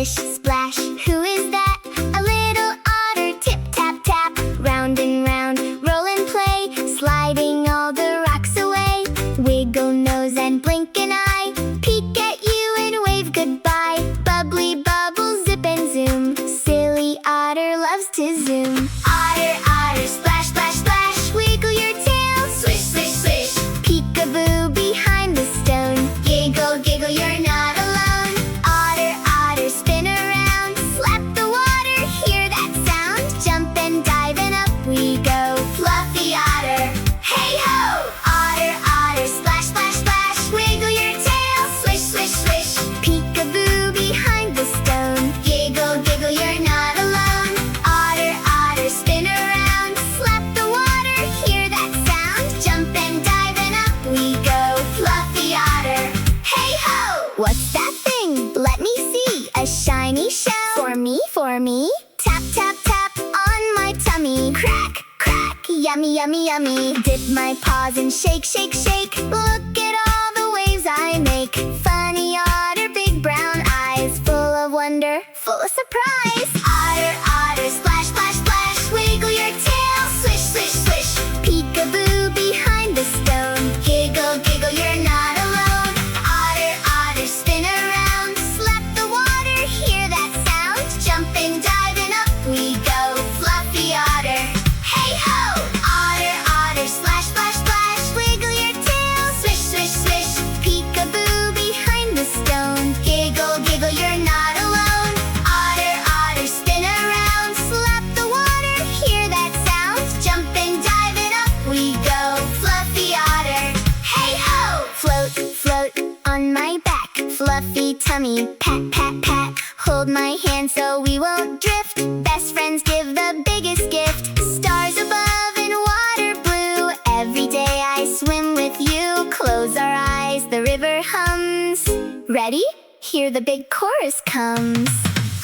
splish, splash. Who is that? A little otter. Tip, tap, tap. Round and round, roll and play, sliding all the rocks away. Wiggle nose and blink an eye, peek at you and wave goodbye. Bubbly bubble, zip and zoom, silly otter loves to zoom. Otter, otter, splash, splash, splash. Wiggle your tail, swish, swish, swish. Peekaboo behind the stone. Giggle, giggle, you're not alone. Otter, otter, spin around, slap the water, hear that sound. Jump and dive and up we go, fluffy otter. Hey ho! Otter, otter, splash, splash, splash. Wiggle your tail, swish, swish, swish. Peekaboo behind the stone. Giggle, giggle, you're not alone. Otter, otter, spin around, slap the water, hear that sound. Jump and dive and up we go, fluffy otter. Hey ho! What's that thing? Let me see. A shiny shell. For me, for me. Tap, tap, tap on my tummy. Crack, crack, yummy, yummy, yummy. Dip my paws and shake, shake, shake. Look at all the waves I make. Funny otter, big brown eyes, full of wonder, full of surprise. Otter, otter, splash, splash, splash. Wiggle your tail, swish, swish, swish. Peekaboo behind the stone. Giggle, giggle, you're not alone. Otter, otter, spin around, slap the water, hear that sound. Jump and dive and up we go, fluffy otter. Hey ho! Otter, otter, splash, splash, splash. Wiggle your tail, swish, swish, swish. Peekaboo behind the stone. Giggle, giggle, you're not alone. Otter, otter, spin around, slap the water, hear that sound. Jump and dive and up we go, fluffy otter. Hey ho! Float, float on my back, fluffy tummy, pat, pat, pat. Hold my hand so we won't drift. Best friends give the biggest gift. Stars above and water blue. Every day I swim with you. Close our eyes, the river hums. Ready? Here the big chorus comes.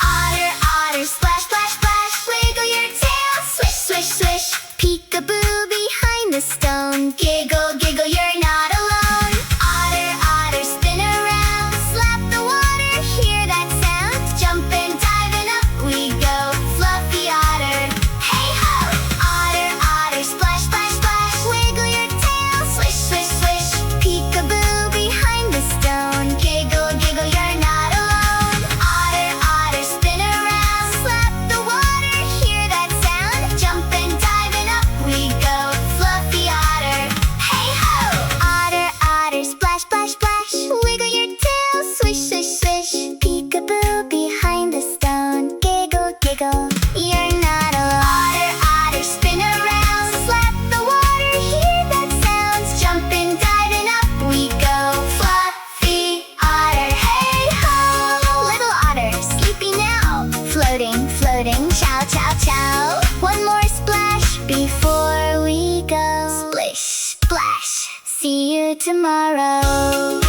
Otter, otter, splash, splash, splash. Wiggle your tail, swish, swish, swish. Peekaboo behind the stone. Giggle, giggle, you're not alone. Otter, otter, spin around, slap the water, hear that sound. Jump and dive and up we go, fluffy otter. Hey ho! Otter, otter, splash, splash, splash. Wiggle your tail, swish, swish, swish. Peekaboo behind the stone. Giggle, giggle, you're not alone. Otter, otter, spin around, slap the water, hear that sound. Jump and dive and up we go, fluffy otter. Hey ho! Otter, otter, splash, splash, splash. Wiggle your tail, swish, swish, swish. Peekaboo behind the stone. Giggle, giggle, you're not alone. Otter, otter, spin around, slap the water, hear that sound. Jump and dive and up we go, fluffy otter. Hey ho! Little otter, sleepy now. Floating, floating, chow, chow, chow. One more splash before we go. Splish, splash, see you tomorrow.